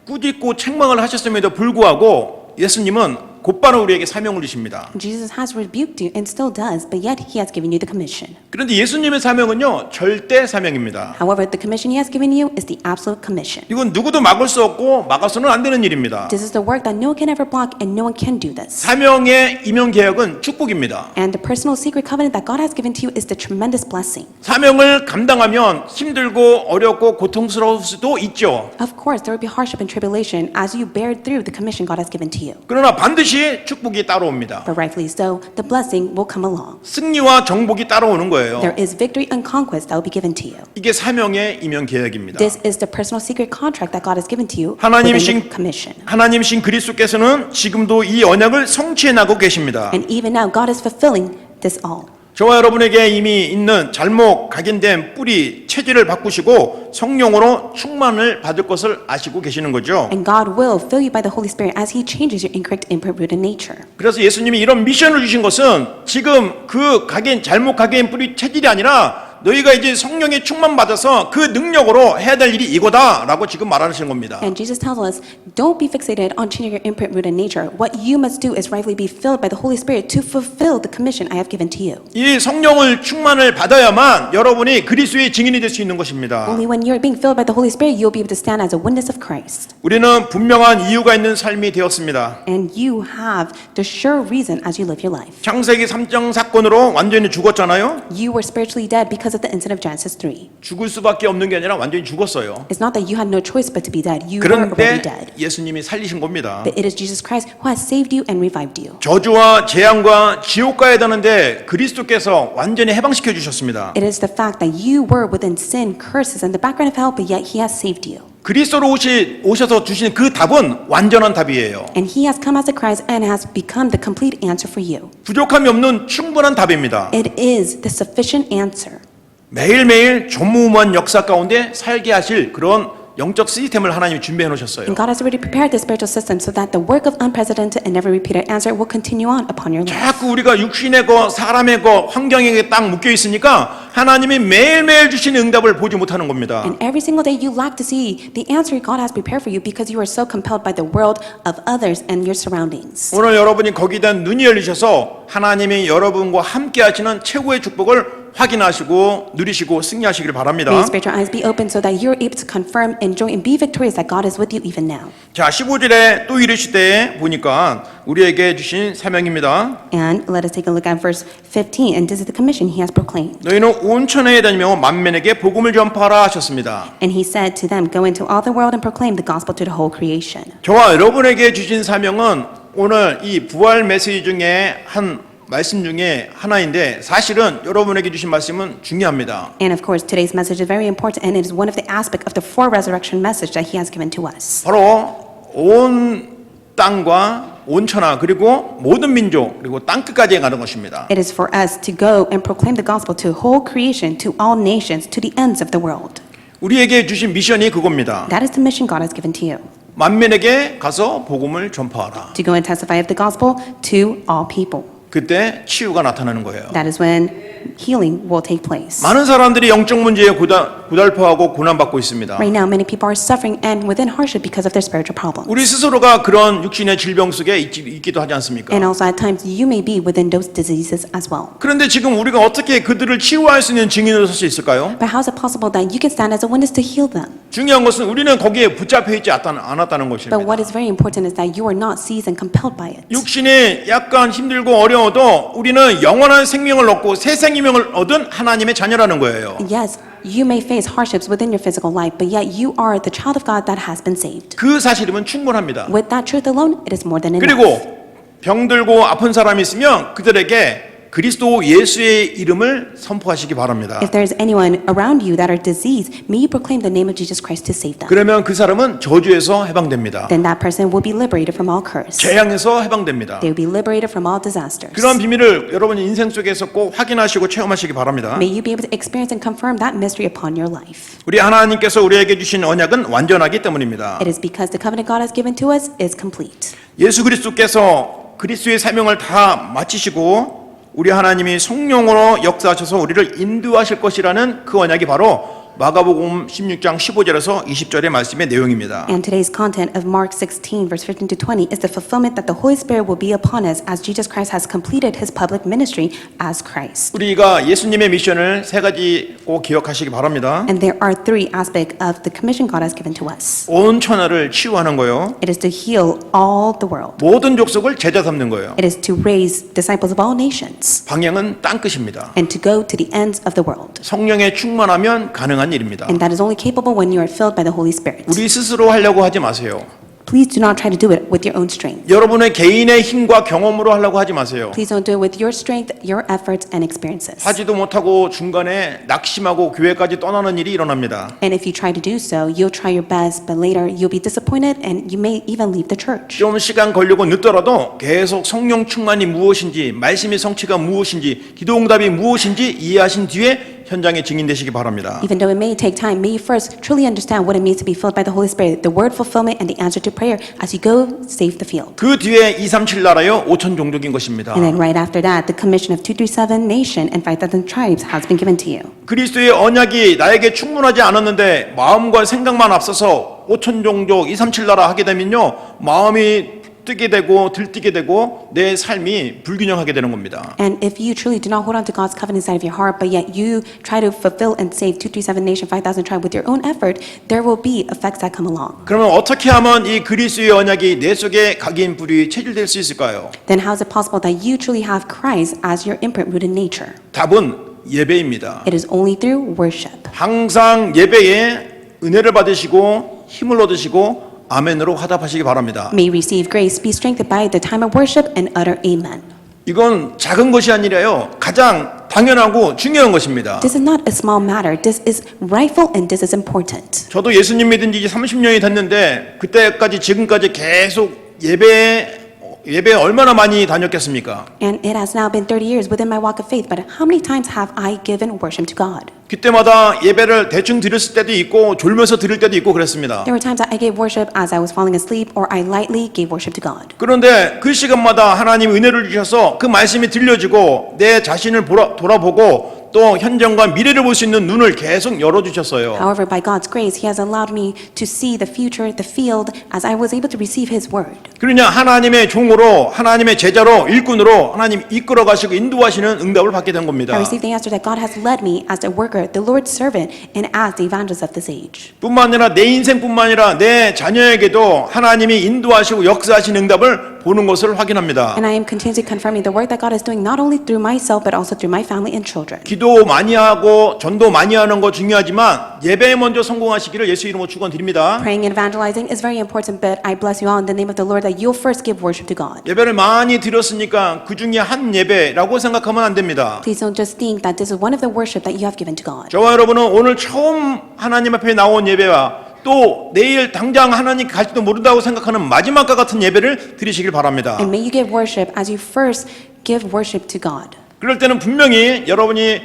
꾸짖고 책망을 하셨음에도 불구하고 예수님은 곧바로 우리에게 사명을 주십니다. Jesus has rebuked you and still does, but yet he has given you the commission. 그런데 예수님의 사명은요, 절대 사명입니다. However, the commission he has given you is the absolute commission. 이건 누구도 막을 수 없고 막아서는 안 되는 일입니다. This is the work that no one can ever block and no one can do this. 사명의 임용 계약은 축복입니다. And the personal secret covenant that God has given to you is the tremendous blessing. 사명을 감당하면 힘들고 어렵고 고통스러울 수도 있죠. Of course, there will be hardship and tribulation as you bear through the commission God has given to you. 그러나 반드시 축복이 따라옵니다. But rightfully so, the blessing will come along. 승리와 정복이 따라오는 거예요. There is victory and conquest that will be given to you. 이게 사명의 임용 계약입니다. This is the personal secret contract that God has given to you 하나님이신 within the commission. 하나님이신 그리스도께서는 지금도 이 언약을 성취해 나가고 계십니다. And even now, God is fulfilling this all. 저와 여러분에게 이미 있는 잘못 각인된 뿌리 체질을 바꾸시고 성령으로 충만을 받을 것을 아시고 계시는 거죠. And God will fill you by the Holy Spirit as He changes your incorrect input-rooted nature. 그래서 예수님이 이런 미션을 주신 것은 지금 그 각인 잘못 각인 뿌리 체질이 아니라 너희가 이제 성령의 충만 받아서 그 능력으로 해야 될 일이 이거다라고 지금 말하시는 겁니다. And Jesus tells us, don't be fixated on changing your input-rooted nature. What you must do is rightly be filled by the Holy Spirit to fulfill the commission I have given to you. 이 성령을 충만을 받아야만 여러분이 그리스도의 증인이 될 수 있는 것입니다. Only when you're being filled by the Holy Spirit, you'll be able to stand as a witness of Christ. 우리는 분명한 이유가 있는 삶이 되었습니다. And you have the sure reason as you live your life. 창세기 3장 사건으로 완전히 죽었잖아요. You were spiritually dead because of the incident of Genesis 3. 죽을 수밖에 없는 게 아니라 완전히 죽었어요. It's not that you had no choice but to be dead. You were already 그런데 dead. 예수님이 살리신 겁니다. But it is Jesus Christ who has saved you and revived you. 저주와 재앙과 지옥 가야 되는데 그리스도께서 완전히 해방시켜 주셨습니다. It is the fact that you were within sin, curses, and the background of hell, but yet He has saved you. 그리스도로 오셔서 주신 그 답은 완전한 답이에요. And He has come as a Christ and has become the complete answer for you. 부족함이 없는 충분한 답입니다. It is the sufficient answer. 매일매일 조무무한 역사 가운데 살게 하실 그런 영적 시스템을 하나님이 준비해 놓으셨어요. And God has already prepared the spiritual system so that the work of unprecedented and never repeated answer will continue on upon your life. 자꾸 우리가 육신의 것, 사람의 것, 환경에 딱 묶여 있으니까 하나님이 매일매일 주시는 응답을 보지 못하는 겁니다. And every single day you lack to see the answer God has prepared for you because you are so compelled by the world of others and your surroundings. 오늘 여러분이 거기에 대한 눈이 열리셔서 하나님이 여러분과 함께 하시는 최고의 축복을 확인하시고 누리시고 승리하시길 바랍니다. May your spiritual eyes be open so that you're able to confirm, enjoy, and be victorious that God is with you even now. 자, 15절에 또 이르시되 보니까 우리에게 주신 사명입니다. And let us take a look at verse 15, and this is the commission He has proclaimed. 너희는 온 천하에 다니며 만민에게 복음을 전파하라 하셨습니다. And He said to them, Go into all the world and proclaim the gospel to the whole creation. 저와 여러분에게 주신 사명은 오늘 이 부활 메시지 중에 한 말씀 중에 하나인데 사실은 여러분에게 주신 말씀은 중요합니다. And of course, today's message is very important, and it is one of the aspects of the four-resurrection message that He has given to us. 바로 온 땅과 온 천하 그리고 모든 민족 그리고 땅 끝까지 가는 것입니다. It is for us to go and proclaim the gospel to whole creation, to all nations, to the ends of the world. 우리에게 주신 미션이 그겁니다. That is the mission God has given to you. 만민에게 가서 복음을 전파하라. To go and testify of the gospel to all people. 그때 치유가 나타나는 거예요. That is when healing will take place. 많은 사람들이 영적 문제에 고달퍼하고 고난받고 있습니다. Right now, many people are suffering and within hardship because of their spiritual problems. 우리 스스로가 그런 육신의 질병 속에 있기도 하지 않습니까? And also at times, you may be within those diseases as well. 그런데 지금 우리가 어떻게 그들을 치유할 수 있는 증인으로 설 수 있을까요? But how is it possible that you can stand as a witness to heal them? 중요한 것은 우리는 거기에 붙잡혀 있지 않았다는 But 것입니다. what is very important is that you are not seized and compelled by it. 육신이 약간 힘들고 어려워도 우리는 영원한 생명을 얻고 새 생명을 얻은 하나님의 자녀라는 거예요. Yes, you may face hardships within your physical life, but yet you are the child of God that has been saved. 그 사실이면 충분합니다. With that truth alone, it is more than enough. 그리고 병들고 아픈 사람이 있으면 그들에게 그리스도 예수의 이름을 선포하시기 바랍니다. If there's anyone around you that are diseased, may you proclaim the name of Jesus Christ to save them. 그러면 그 사람은 저주에서 해방됩니다. Then that person will be liberated from all curse. 재앙에서 해방됩니다. They will be liberated from all disasters. 그런 비밀을 여러분 인생 속에서 꼭 확인하시고 체험하시기 바랍니다. May you be able to experience and confirm that mystery upon your life. 우리 하나님께서 우리에게 주신 언약은 완전하기 때문입니다. It is because the covenant God has given to us is complete. 예수 그리스도께서 그리스도의 사명을 다 마치시고 우리 하나님이 성령으로 역사하셔서 우리를 인도하실 것이라는 그 언약이 바로 마가복음 16장 15절에서 20절의 말씀의 내용입니다. And today's content of Mark 16, verse 15 to 20 is the fulfillment that the Holy Spirit will be upon us as Jesus Christ has completed his public ministry as Christ. 우리가 예수님의 미션을 세 가지 꼭 기억하시기 바랍니다. And there are three aspects of the commission God has given to us. 온 천하를 치유하는 거요. It is to heal all the world. 모든 족속을 제자 삼는 거예요. It is to raise disciples of all nations 방향은 땅 끝입니다. and to go to the ends of the world. 성령에 충만하면 가능한 일입니다. And that is only capable when you are filled by the Holy Spirit. 우리 스스로 하려고 하지 마세요. Please do not try to do it with your own strength. 여러분의 개인의 힘과 경험으로 하려고 하지 마세요. Please don't do it with your strength, your efforts, and experiences. 하지도 못하고 중간에 낙심하고 교회까지 떠나는 일이 일어납니다. And if you try to do so, you'll try your best, but later you'll be disappointed and you may even leave the church. 좀 시간 걸리고 늦더라도 계속 성령 충만이 무엇인지, 말씀의 성취가 무엇인지, 기도 응답이 무엇인지 이해하신 뒤에 현장에 증인되시기 바랍니다. Even though it may take time, may you first truly understand what it means to be filled by the Holy Spirit, the word fulfillment and the answer to prayer as you go save the field. 그 뒤에 237 나라요 5천 종족인 것입니다. And then right after that, the commission of 237 nation and 5,000 tribes has been given to you. 그리스도의 언약이 나에게 충분하지 않았는데 마음과 생각만 앞서서 5천 종족 237 나라 하게 되면요 마음이 뜨게 되고 들뜨게 되고 내 삶이 불균형하게 되는 겁니다. And if you truly do not hold on to God's covenant inside of your heart, but yet you try to fulfill and save 237 nation, 5,000 tribe with your own effort, there will be effects that come along. 그러면 어떻게 하면 이 그리스도의 언약이 내 속에 각인 뿌리 체질될 수 있을까요? Then how is it possible that you truly have Christ as your imprint rooted nature? 답은 예배입니다. It is only through worship. 항상 예배에 은혜를 받으시고 힘을 얻으시고 아멘으로 화답하시기 바랍니다. May receive grace, be strengthened by the time of worship and utter amen. 이건 작은 것이 아니라요. 가장 당연하고 중요한 것입니다. This is not a small matter. This is rightful and this is important. 저도 예수님 믿은 지 30년이 됐는데 그때까지 지금까지 계속 예배에 얼마나 많이 다녔겠습니까? And it has now been 30 years within my walk of faith, but how many times have I given worship to God? 그때마다 예배를 대충 드렸을 때도 있고 졸면서 드릴 때도 있고 그랬습니다. There were times that I gave worship as I was falling asleep or I lightly gave worship to God. 그런데 그 시간마다 하나님 은혜를 주셔서 그 말씀이 들려지고 내 자신을 돌아보고 또 현장과 미래를 볼 수 있는 눈을 계속 열어주셨어요. However, by God's grace, He has allowed me to see the future, the field, as I was able to receive His word. 그러냐 하나님의 종으로 하나님의 제자로 일꾼으로 하나님 이끌어 가시고 인도하시는 응답을 받게 된 겁니다. I received the answer that God has led me as a worker, the Lord's servant, and as the evangelist of this age. 뿐만 아니라 내 인생뿐만 아니라 내 자녀에게도 하나님이 인도하시고 역사하신 응답을 보는 것을 확인합니다. And I am continuously confirming the work that God is doing not only through myself but also through my family and children. 기도 많이 하고 전도 많이 하는 거 중요하지만 예배에 먼저 성공하시기를 예수 이름으로 축원드립니다. Praying and evangelizing is very important, but I bless you all in the name of the Lord that you'll first give worship to God. 예배를 많이 드렸으니까 그 중에 한 예배라고 생각하면 안 됩니다. Please don't just think that this is one of the worship that you have given to God. 저와 여러분은 오늘 처음 하나님 앞에 나온 예배와 또 내일 당장 하나님 갈지도 모른다고 생각하는 마지막과 같은 예배를 드리시길 바랍니다. And may you give worship as you first give worship to God. 그럴 때는 분명히 여러분이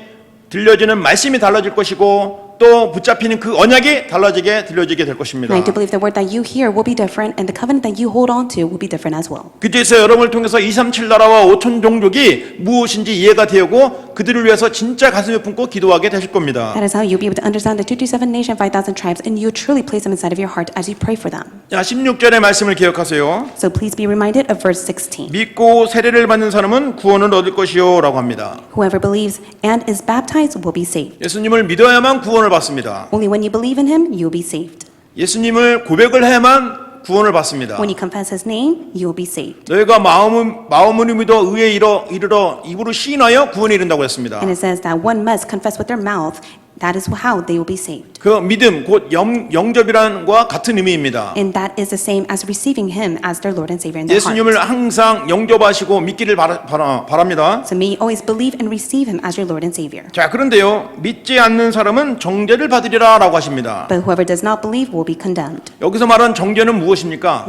들려지는 말씀이 달라질 것이고 또 붙잡히는 그 언약이 달라지게 들려지게 될 것입니다. And I do believe the word that you hear will be different and the covenant that you hold on to will be different as well. 그제서 여러분을 통해서 237 나라와 5천 종족이 무엇인지 이해가 되고 그들을 위해서 진짜 가슴에 품고 기도하게 되실 겁니다. That is how you'll be able to understand the 227 nation, 5,000 tribes, and you truly place them inside of your heart as you pray for them. 자, 16절의 말씀을 기억하세요. So please be reminded of verse 16. 믿고 세례를 받는 사람은 구원을 얻을 것이요 라고 합니다. Whoever believes and is baptized will be saved. 예수님을 믿어야만 구원을 받습니다. Only when you believe in him, you'll be saved. 예수님을 고백을 해야만 구원을 받습니다. When you confess his name, you'll be saved. 너희가 마음으로 믿어 의에 이르러 입으로 시인하여 구원에 이른다고 했습니다. And it says that one must confess with their mouth That is how they will be saved. 그 믿음 곧 영접이라는 것과 같은 의미입니다. And that is the same as receiving Him as their Lord and Savior in their heart. 예수님을 항상 영접하시고 믿기를 바랍니다. So may you always believe and receive Him as your Lord and Savior. 자, 그런데요, 믿지 않는 사람은 정죄를 받으리라라고 하십니다. But whoever does not believe will be condemned. 여기서 말하는 정죄는 무엇입니까?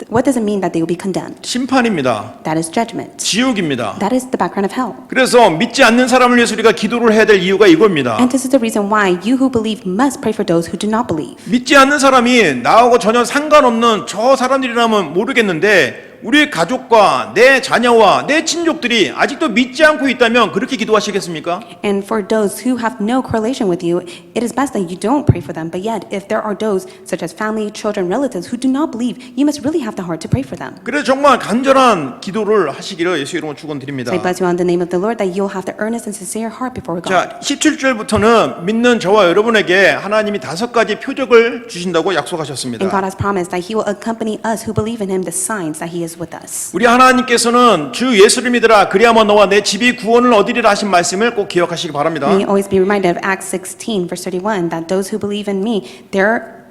What does it mean that they will be condemned? 심판입니다. That is judgment. 지옥입니다. That is the background of hell. 그래서 믿지 않는 사람을 위해서 우리가 기도를 해야 될 이유가 이겁니다. And this is the reason why you who believe must pray for those who do not believe. 믿지 않는 사람이 나하고 전혀 상관없는 저 사람들이라면 모르겠는데 우리 가족과 내 자녀와 내 친족들이 아직도 믿지 않고 있다면 그렇게 기도하시겠습니까? And for those who have no correlation with you, it is best that you don't pray for them. But yet, if there are those such as family, children, relatives who do not believe, you must really have the heart to pray for them. 그래서 정말 간절한 기도를 하시기를 예수 이름으로 축원드립니다. So I bless you on the name of the Lord that you'll have the earnest and sincere heart before God. 자, 17절부터는 믿는 저와 여러분에게 하나님이 5가지 표적을 주신다고 약속하셨습니다. And God has promised that He will accompany us who believe in Him the signs that He is with us. 우리 하나님께서는 주 예수를 믿으라 그리하면 너와 내 집이 구원을 얻으리라 하신 말씀을 꼭 기억하시기 바랍니다. May you always be reminded of Acts 16, verse 31, that those who believe in me,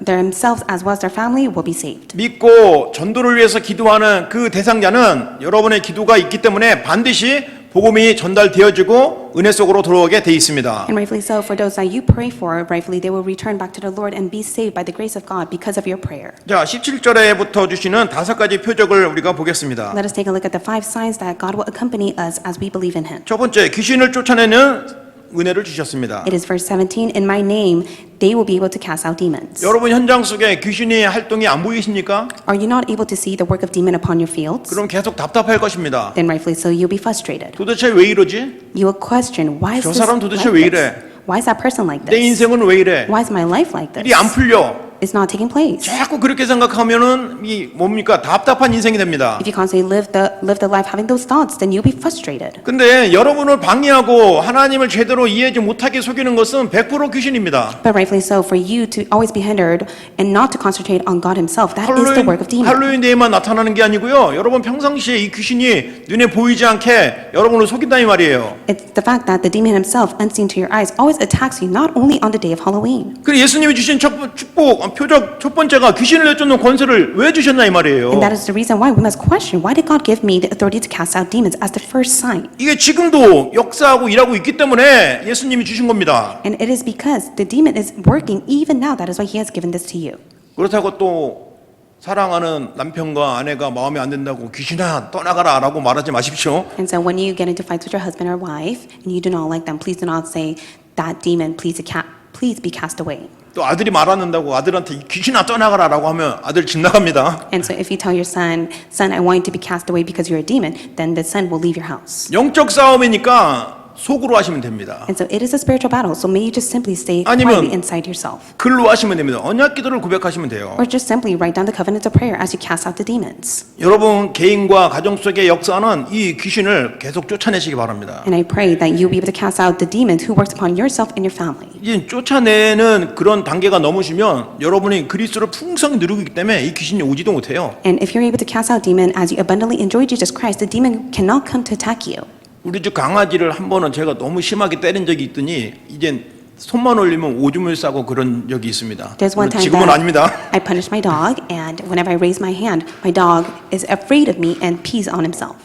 themselves as well as their family will be saved. 믿고 전도를 위해서 기도하는 그 대상자는 여러분의 기도가 있기 때문에 반드시 복음이 전달되어지고 은혜 속으로 들어오게 돼 있습니다. And rightfully so, for those that you pray for, rightfully they will return back to the Lord and be saved by the grace of God because of your prayer. 자, 17절에부터 주시는 5가지 표적을 우리가 보겠습니다. Let us take a look at the 5 signs that God will accompany us as we believe in Him. 첫 번째, 귀신을 쫓아내는 은혜를 주셨습니다. It is verse 17, in my name they will be able to cast out demons. 여러분 현장 속에 귀신의 활동이 안 보이십니까? Are you not able to see the work of demon upon your fields? 그럼 계속 답답할 것입니다. Then rightfully so, you'll be frustrated. 도대체 왜 이러지? You will question, why is 저 this 사람 like 도대체 왜 이래? this? Why is that person like 내 this? 인생은 왜 이래? Why is my life like this? 일이 안 풀려. It's not taking place. 자꾸 그렇게 생각하면은 이 뭡니까? 답답한 인생이 됩니다. If you constantly live the life having those thoughts, then you'll be frustrated. 근데 여러분을 방해하고 하나님을 제대로 이해하지 못하게 속이는 것은 100% 귀신입니다. But rightfully so, for you to always be hindered and not to concentrate on God Himself, that is the work of demons. 할로윈 데이만 나타나는 게 아니고요. 여러분 평상시에 이 귀신이 눈에 보이지 않게 여러분을 속인다 이 말이에요. It's the fact that the demon himself, unseen to your eyes, always attacks you, not only on the day of Halloween. 그리고 예수님이 주신 축복 표적 첫 번째가 귀신을 내쫓는 권세를 왜 주셨나 이 말이에요. And that is the reason why we must question, why did God give me the authority to cast out demons as the first sign? 이게 지금도 역사하고 일하고 있기 때문에 예수님이 주신 겁니다. And it is because the demon is working even now, that is why He has given this to you. 그렇다고 또 사랑하는 남편과 아내가 마음에 안 든다고 귀신아 떠나가라 라고 말하지 마십시오. And so when you get into fights with your husband or wife and you do not like them, please do not say that demon, please be cast away. 또 아들이 말 안 듣는다고 아들한테 귀신아 떠나가라 라고 하면 아들 집 나갑니다. And so if you tell your son, I want you to be cast away because you're a demon, then the son will leave your house. 영적 싸움이니까 속으로 하시면 됩니다. And so it is a spiritual battle, so may you just simply stay 아니면 quietly inside yourself. 글로 하시면 됩니다. 언약 기도를 고백하시면 돼요. Or just simply write down the covenants of prayer as you cast out the demons. 여러분 개인과 가정 속의 역사는 이 귀신을 계속 쫓아내시기 바랍니다. And I pray that you'll be able to cast out the demons who works upon yourself and your family. 이제 쫓아내는 그런 단계가 넘으시면 여러분이 그리스도를 풍성히 누리고 있기 때문에 이 귀신이 오지도 못해요. And if you're able to cast out demon as you abundantly enjoy Jesus Christ, the demon cannot come to attack you. 우리 집 강아지를 한 번은 제가 너무 심하게 때린 적이 있더니 이제 손만 올리면 오줌을 싸고 그런 적이 있습니다. There's one time 지금은 that 아닙니다. I punished my dog, and whenever I raise my hand, my dog is afraid of me and pees on himself.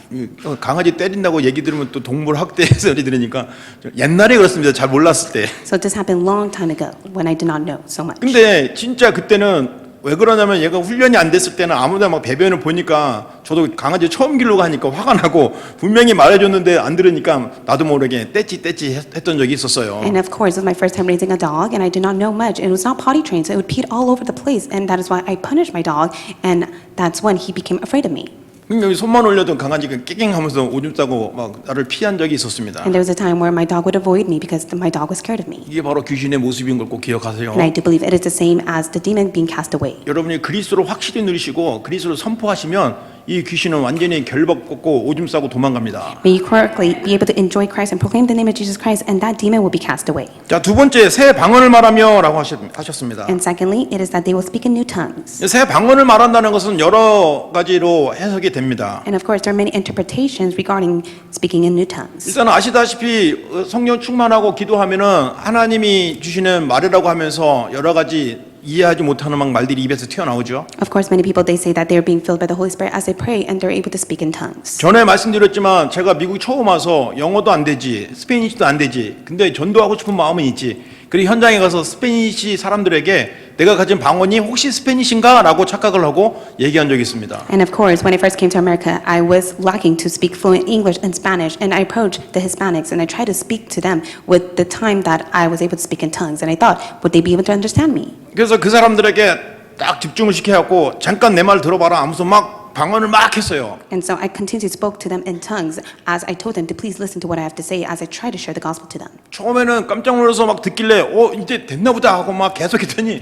강아지 때린다고 얘기 들으면 또 동물 학대 소리 들으니까 옛날에 그렇습니다. 잘 몰랐을 때. So this happened long time ago when I did not know so much. 근데 진짜 그때는 왜 그러냐면 얘가 훈련이 안 됐을 때는 아무나 막 배변을 보니까 저도 강아지 처음 기르고 하니까 화가 나고 분명히 말해줬는데 안 들으니까 나도 모르게 떼찌 했던 적이 있었어요. And of course, it was my first time raising a dog, and I did not know much. It was not potty trained, so it would pee all over the place, and that is why I punished my dog, and that's when he became afraid of me. 여기 손만 올려도 강아지가 깨갱하면서 오줌 싸고 막 나를 피한 적이 있었습니다. And there was a time where my dog would avoid me because my dog was scared of me. 이게 바로 귀신의 모습인 걸 꼭 기억하세요. And I do believe it is the same as the demon being cast away. 여러분이 그리스도를 확실히 누리시고 그리스도를 선포하시면 이 귀신은 완전히 결박받고 오줌 싸고 도망갑니다. May you correctly be able to enjoy Christ and proclaim the name of Jesus Christ, and that demon will be cast away. 자, 두 번째 새 방언을 말하며라고 하셨습니다. And secondly, it is that they will speak in new tongues. 새 방언을 말한다는 것은 여러 가지로 해석이 됩니다. And of course, there are many interpretations regarding speaking in new tongues. 일단 아시다시피 성령 충만하고 기도하면은 하나님이 주시는 말이라고 하면서 여러 가지 이해하지 못하는 막 말들이 입에서 튀어나오죠. Of course, many people they say that they are being filled by the Holy Spirit as they pray, and they're able to speak in tongues. 전에 말씀드렸지만 제가 미국 처음 와서 영어도 안 되지, 스페인어도 안 되지. 근데 전도하고 싶은 마음은 있지. 그리고 현장에 가서 스페니시 사람들에게 내가 가진 방언이 혹시 스페니시인가라고 착각을 하고 얘기한 적이 있습니다. And of course, when I first came to America, I was lacking to speak fluent English and Spanish, and I approached the Hispanics and I tried to speak to them with the time that I was able to speak in tongues, and I thought, would they be able to understand me? 그래서 그 사람들에게 딱 집중을 시켜갖고 잠깐 내 말 들어봐라 하면서 막 방언을 막 했어요. And so I continuously spoke to them in tongues as I told them to please listen to what I have to say as I try to share the gospel to them. 처음에는 깜짝 놀라서 막 듣길래 이제 됐나 보다 하고 막 계속했더니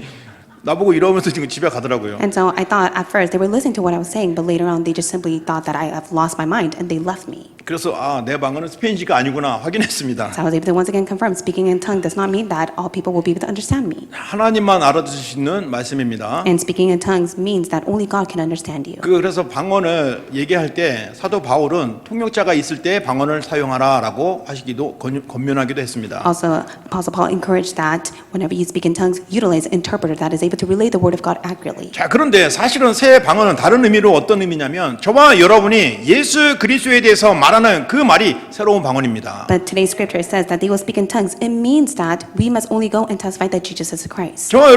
나보고 이러면서 지금 집에 가더라고요. And so I thought at first they were listening to what I was saying, but later on they just simply thought that I have lost my mind and they left me. 그래서 내 방언은 스페인시가 아니구나 확인했습니다. So I was able to once again confirm speaking in tongue does not mean that all people will be able to understand me. 하나님만 알아들을 수 있는 말씀입니다. And speaking in tongues means that only God can understand you. 그래서 방언을 얘기할 때 사도 바울은 통역자가 있을 때 방언을 사용하라라고 하시기도 권면하기도 했습니다. Also, Apostle Paul encouraged that whenever you speak in tongues, utilize an interpreter that is able to relay the word of God accurately. 자, 그런데 사실은 새 방언은 다른 의미로 어떤 의미냐면 저와 여러분이 예수 그리스도에 대해서 말하는 그 말이 새로운 방언입니다. But today's scripture says that they will speak in tongues. It means that we must only go and testify that Jesus is Christ. 저와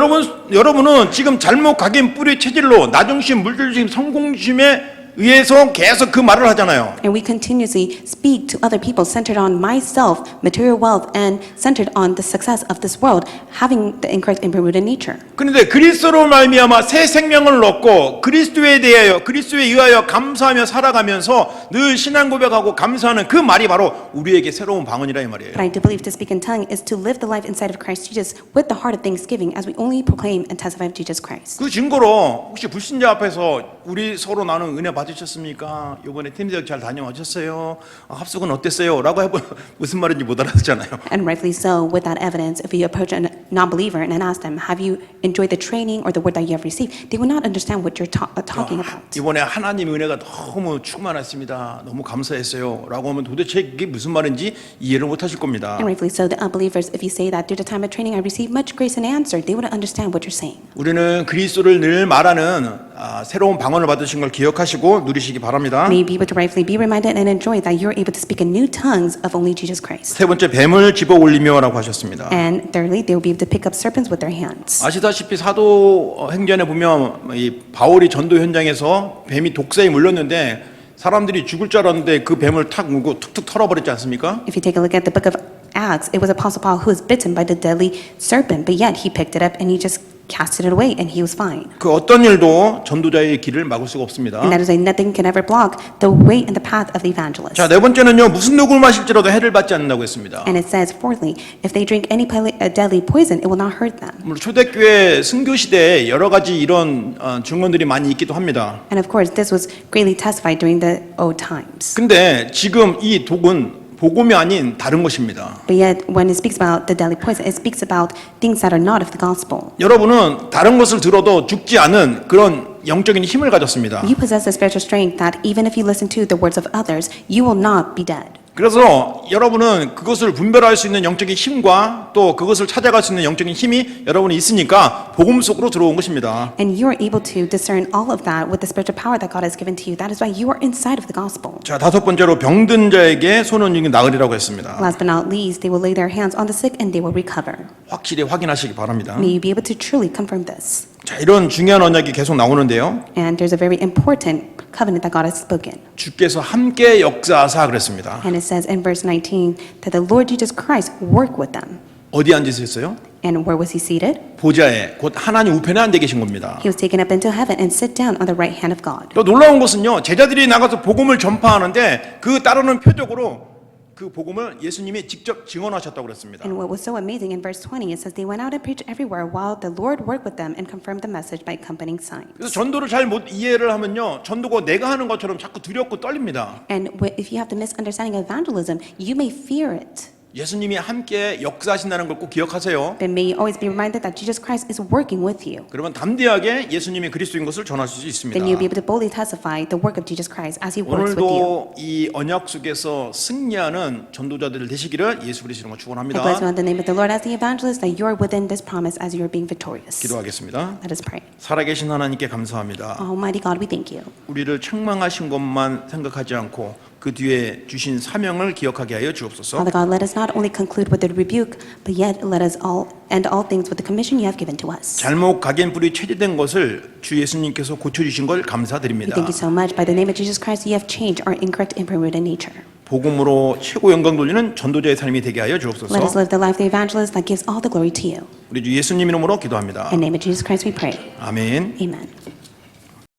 여러분은 지금 잘못 각인 뿌리 체질로 나중심, 물질중심, 성공중심에 의해서 계속 그 말을 하잖아요. And we continuously speak to other people centered on myself, material wealth, and centered on the success of this world, having the incorrect inbred nature. 그런데 그리스도로 말미암아 새 생명을 얻고 그리스도에 대하여 그리스도에 의하여 감사하며 살아가면서 늘 신앙 고백하고 감사하는 그 말이 바로 우리에게 새로운 방언이라 이 말이에요. But I do believe to speak in tongue is to live the life inside of Christ Jesus with the heart of thanksgiving as we only proclaim and testify of Jesus Christ. 그 증거로 혹시 불신자 앞에서 우리 서로 나눈 은혜 받으셨습니까? 이번에 팀대학 잘 다녀오셨어요? 합숙은 어땠어요? 라고 해보면 무슨 말인지 못 알아듣잖아요. And rightfully so, with that evidence, if you approach a non-believer and ask them, have you enjoyed the training or the word that you have received, they will not understand what you're talking about. 이번에 하나님 은혜가 너무 충만했습니다. 너무 감사했어요. 라고 하면 도대체 이게 무슨 말인지 이해를 못 하실 겁니다. And rightfully so, the unbelievers, if you say that through the time of training I received much grace and answer, they wouldn't understand what you're saying. 우리는 그리스도를 늘 말하는 새로운 방언을 받으신 걸 기억하시고 누리시기 바랍니다. May you be able to rightfully be reminded and enjoy that you're able to speak in new tongues of only Jesus Christ. 세 번째 뱀을 집어 올리며라고 하셨습니다. And thirdly, they will be able to pick up serpents with their hands. 아시다시피 사도행전에 보면 이 바울이 전도 현장에서 뱀이 독사에 물렸는데 사람들이 죽을 줄 알았는데 그 뱀을 탁 물고 툭툭 털어버렸지 않습니까? If you take a look at the book of Acts, it was Apostle Paul who was bitten by the deadly serpent, but yet he picked it up and he just casted it away and he was fine. 그 어떤 일도 전도자의 길을 막을 수가 없습니다. And that is why nothing can ever block the way and the path of the evangelist. 자, 네 번째는요. 무슨 녹을 마실지라도 해를 받지 않는다고 했습니다. And it says, fourthly, if they drink any deadly poison, it will not hurt them. 물론 초대교회 순교 시대에 여러 가지 이런 증언들이 많이 있기도 합니다. And of course, this was greatly testified during the old times. 근데 지금 이 독은 복음이 아닌 다른 것입니다. But yet, when it speaks about the deadly poison, it speaks about things that are not of the gospel. 여러분은 다른 것을 들어도 죽지 않은 그런 영적인 힘을 가졌습니다. You possess a spiritual strength that even if you listen to the words of others, you will not be dead. 그래서 여러분은 그것을 분별할 수 있는 영적인 힘과 또 그것을 찾아갈 수 있는 영적인 힘이 여러분이 있으니까 복음 속으로 들어온 것입니다. And you are able to discern all of that with the spiritual power that God has given to you. That is why you are inside of the gospel. 자, 다섯 번째로 병든 자에게 손은 이게 나으리라고 했습니다. Last but not least, they will lay their hands on the sick and they will recover. 확실히 확인하시기 바랍니다. May you be able to truly confirm this. 자, 이런 중요한 언약이 계속 나오는데요. And there's a very important covenant that God has spoken. 주께서 함께 역사하사 그랬습니다. And it says in verse 19 that the Lord Jesus Christ worked with them. 어디 앉으셨어요? And where was he seated? 보좌에 곧 하나님 우편에 앉아 계신 겁니다. He was taken up into heaven and sit down on the right hand of God. 또 놀라운 것은요. 제자들이 나가서 복음을 전파하는데 그 따르는 표적으로 그 복음을 예수님이 직접 증언하셨다고 그랬습니다. And what was so amazing in verse 20, it says they went out and preached everywhere while the Lord worked with them and confirmed the message by accompanying signs. 그래서 전도를 잘 못 이해를 하면요, 전도가 내가 하는 것처럼 자꾸 두렵고 떨립니다. And if you have the misunderstanding of evangelism, you may fear it. 예수님이 함께 역사하신다는 걸 꼭 기억하세요. But may you always be reminded that Jesus Christ is working with you. 그러면 담대하게 예수님이 그리스도인 것을 전하실 수 있습니다. Then you'll be able to boldly testify the work of Jesus Christ as He works with you. 오늘도 이 언약 속에서 승리하는 전도자들 되시기를 예수 그리스도로 축원합니다. I bless you in the name of the Lord as the evangelist that you are within this promise as you are being victorious. 기도하겠습니다. Let us pray. 살아계신 하나님께 감사합니다. Almighty God, we thank you. 우리를 책망하신 것만 생각하지 않고 그 뒤에 주신 사명을 기억하게 하여 주옵소서. Father God, let us not only conclude with the rebuke, but yet let us all end all things with the commission you have given to us. 잘못 각인뿔이 체제된 것을 주 예수님께서 고쳐주신 걸 We 감사드립니다. thank you so much. By the name of Jesus Christ, you have changed our incorrect impermuted nature. 복음으로 최고 영광 돌리는 전도자의 삶이 되게 하여 Let us 주옵소서. live the life of the evangelist that gives all the glory to you. 우리 주 예수님 이름으로 기도합니다. In the name of Jesus Christ, we pray. 아멘. Amen.